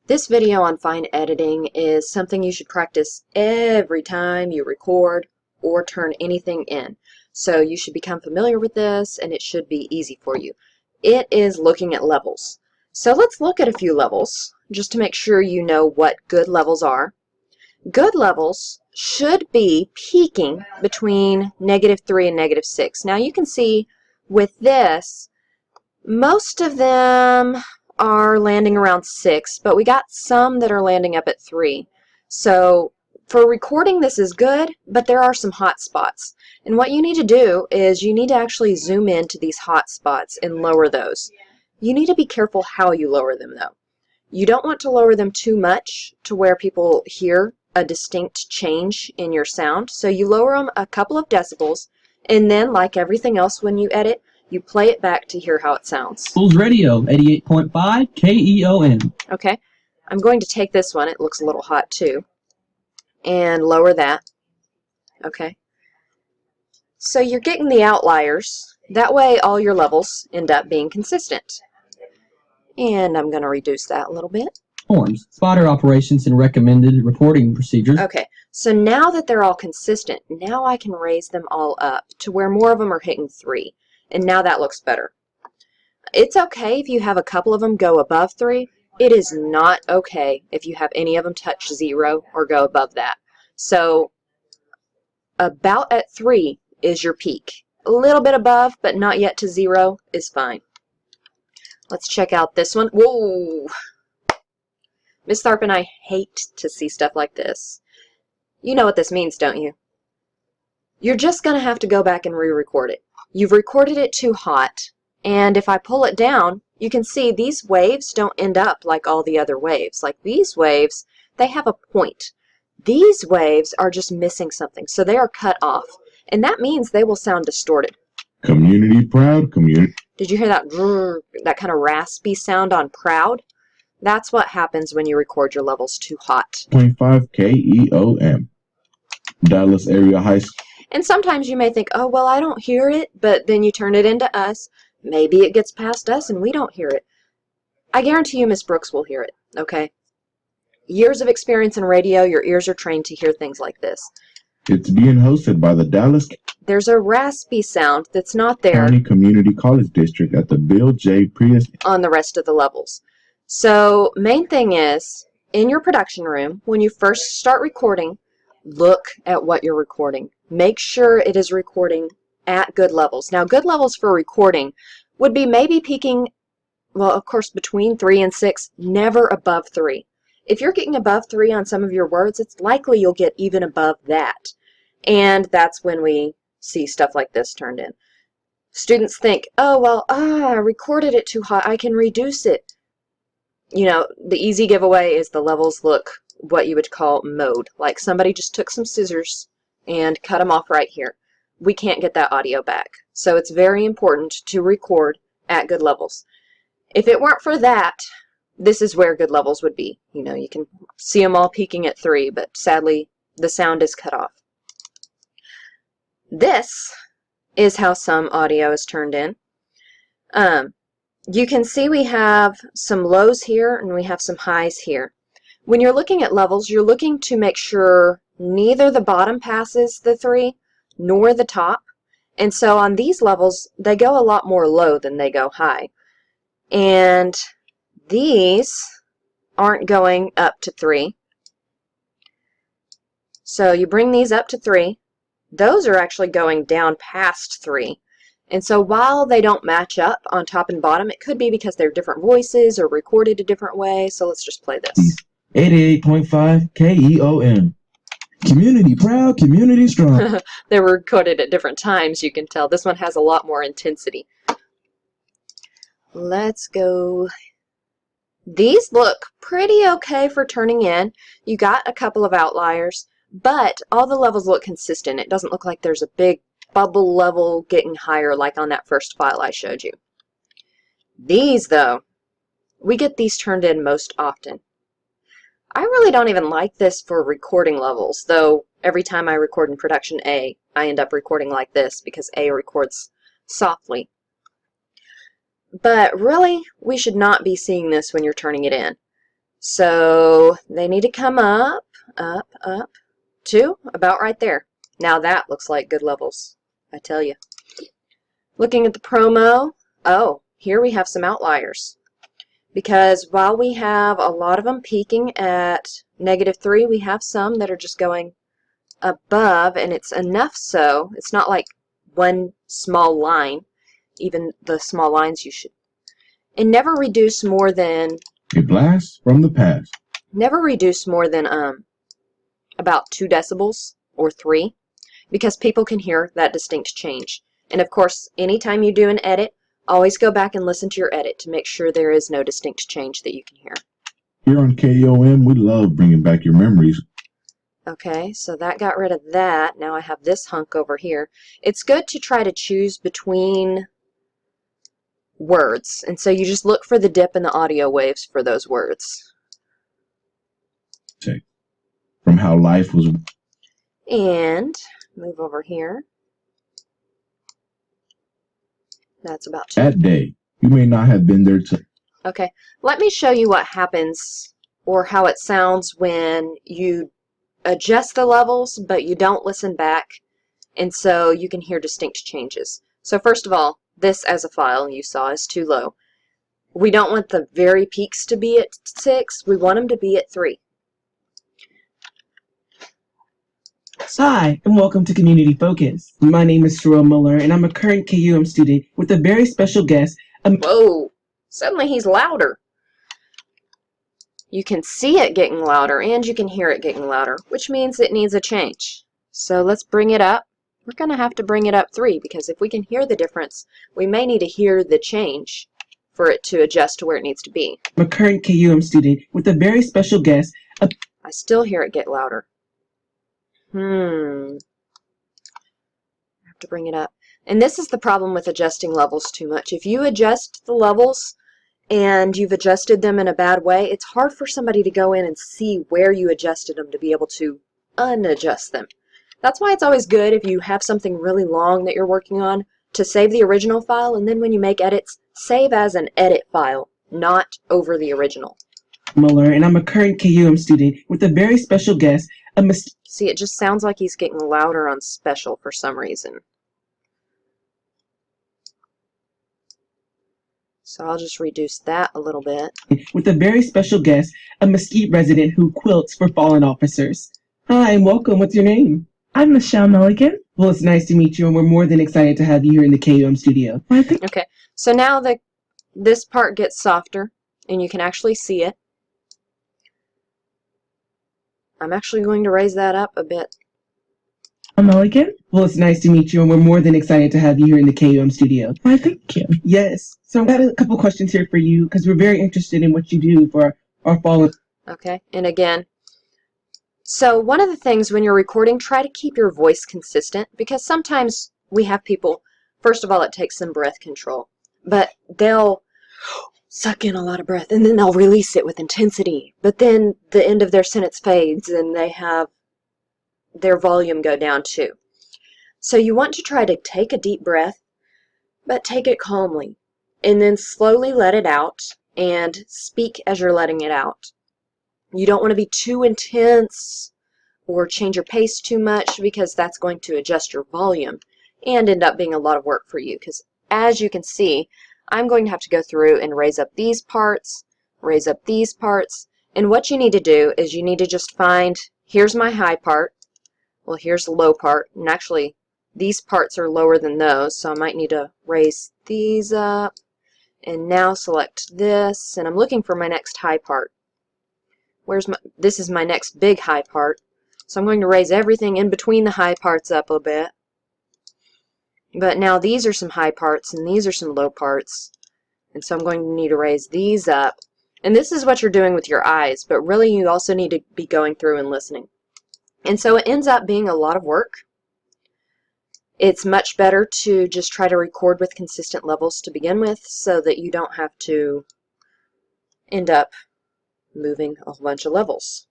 This video on fine editing is something you should practice every time you record or turn anything in. So you should become familiar with this and it should be easy for you. It is looking at levels. So let's look at a few levels just to make sure you know what good levels are. Good levels should be peaking between -3 and -6. Now you can see with this, most of them are landing around 6, but we got some that are landing up at 3. So for recording this is good, but there are some hot spots. And what you need to do is you need to actually zoom into these hot spots and lower those. You need to be careful how you lower them though. You don't want to lower them too much to where people hear a distinct change in your sound. So you lower them a couple of decibels, and then like everything else when you edit, you play it back to hear how it sounds. Bulls Radio, 88.5 KEON. Okay, I'm going to take this one, it looks a little hot too, and lower that. Okay, so you're getting the outliers. That way all your levels end up being consistent. And I'm going to reduce that a little bit. Forms, spotter operations, and recommended reporting procedures. Okay, so now that they're all consistent, now I can raise them all up to where more of them are hitting 3. And now that looks better. It's okay if you have a couple of them go above 3. It is not okay if you have any of them touch 0 or go above that. So about at 3 is your peak. A little bit above, but not yet to 0 is fine. Let's check out this one. Whoa! Miss Tharp and I hate to see stuff like this. You know what this means, don't you? You're just going to have to go back and re-record it. You've recorded it too hot, and if I pull it down, you can see these waves don't end up like all the other waves. Like these waves, they have a point. These waves are just missing something, so they are cut off, and that means they will sound distorted. Community proud, community. Did you hear that kind of raspy sound on proud? That's what happens when you record your levels too hot. 0.5 KEOM. Dallas Area High School. And sometimes you may think, oh, well, I don't hear it, but then you turn it into us. Maybe it gets past us and we don't hear it. I guarantee you Miss Brooks will hear it, okay? Years of experience in radio, your ears are trained to hear things like this. It's being hosted by the Dallas There's a raspy sound that's not there County Community College District at the Bill J. Prius. on the rest of the levels. So main thing is, in your production room, when you first start recording, look at what you're recording. Make sure it is recording at good levels. Now, good levels for recording would be maybe peaking, well, of course, between 3 and 6, never above 3. If you're getting above 3 on some of your words, it's likely you'll get even above that. And that's when we see stuff like this turned in. Students think, oh, well, I recorded it too hot, I can reduce it. You know, the easy giveaway is the levels look what you would call mode. Like somebody just took some scissors and cut them off right here. We can't get that audio back. So it's very important to record at good levels. If it weren't for that, this is where good levels would be. You know, you can see them all peaking at 3, but sadly, the sound is cut off. This is how some audio is turned in. You can see we have some lows here and we have some highs here. When you're looking at levels, you're looking to make sure neither the bottom passes the 3 nor the top. And so on these levels, they go a lot more low than they go high. And these aren't going up to 3. So you bring these up to 3. Those are actually going down past 3. And so while they don't match up on top and bottom, it could be because they're different voices or recorded a different way. So let's just play this. 88.5 KEOM. Community proud, community strong. They were recorded at different times, you can tell. This one has a lot more intensity. Let's go. These look pretty okay for turning in. You got a couple of outliers, but all the levels look consistent. It doesn't look like there's a big bubble level getting higher like on that first file I showed you. These, though, we get these turned in most often. I really don't even like this for recording levels, though every time I record in production A, I end up recording like this because A records softly. But really, we should not be seeing this when you're turning it in. So they need to come up, up, up to about right there. Now that looks like good levels, I tell you. Looking at the promo, oh, here we have some outliers. Because while we have a lot of them peaking at -3, we have some that are just going above, and it's enough so, it's not like one small line. Even the small lines you should, and never reduce more than, A blast from the past. never reduce more than about 2 decibels or 3, because people can hear that distinct change. And of course, anytime you do an edit, always go back and listen to your edit to make sure there is no distinct change that you can hear. Here on KOM, we love bringing back your memories. Okay, so that got rid of that. Now I have this hunk over here. It's good to try to choose between words, and so you just look for the dip in the audio waves for those words. Check. From how life was. And move over here. That's about 2. That day, you may not have been there to. Okay, let me show you what happens or how it sounds when you adjust the levels but you don't listen back, and so you can hear distinct changes. So first of all, this as a file you saw is too low. We don't want the very peaks to be at 6, we want them to be at 3. Hi, and welcome to Community Focus. My name is Sherelle Miller, and I'm a current KUM student with a very special guest. Whoa! Suddenly he's louder. You can see it getting louder, and you can hear it getting louder, which means it needs a change. So let's bring it up. We're going to have to bring it up 3, because if we can hear the difference, we may need to hear the change for it to adjust to where it needs to be. I'm a current KUM student with a very special guest. I still hear it get louder. I have to bring it up. And this is the problem with adjusting levels too much. If you adjust the levels and you've adjusted them in a bad way, it's hard for somebody to go in and see where you adjusted them to be able to unadjust them. That's why it's always good if you have something really long that you're working on to save the original file, and then when you make edits, save as an edit file, not over the original. Miller, and I'm a current KUM student with a very special guest. See, it just sounds like he's getting louder on special for some reason. So I'll just reduce that a little bit. With a very special guest, a Mesquite resident who quilts for fallen officers. Hi, and welcome. What's your name? I'm Michelle Milligan. Well, it's nice to meet you, and we're more than excited to have you here in the KUM studio. Okay, so now this part gets softer, and you can actually see it. I'm actually going to raise that up a bit. Milligan. Well, it's nice to meet you, and we're more than excited to have you here in the KUM studio. Why, thank you. Yes. So I've got a couple questions here for you, because we're very interested in what you do for our fallen. Okay, and again, so one of the things when you're recording, try to keep your voice consistent, because sometimes we have people, first of all, it takes some breath control, but they'll suck in a lot of breath and then they'll release it with intensity, but then the end of their sentence fades and they have their volume go down too. So you want to try to take a deep breath, but take it calmly, and then slowly let it out and speak as you're letting it out. You don't want to be too intense or change your pace too much, because that's going to adjust your volume and end up being a lot of work for you, because as you can see, I'm going to have to go through and raise up these parts, raise up these parts, and what you need to do is you need to just find, here's my high part, well here's the low part, and actually these parts are lower than those, so I might need to raise these up, and now select this, and I'm looking for my next high part. This is my next big high part, so I'm going to raise everything in between the high parts up a bit. But now these are some high parts and these are some low parts, and so I'm going to need to raise these up. And this is what you're doing with your eyes, but really you also need to be going through and listening. And so it ends up being a lot of work. It's much better to just try to record with consistent levels to begin with, so that you don't have to end up moving a whole bunch of levels.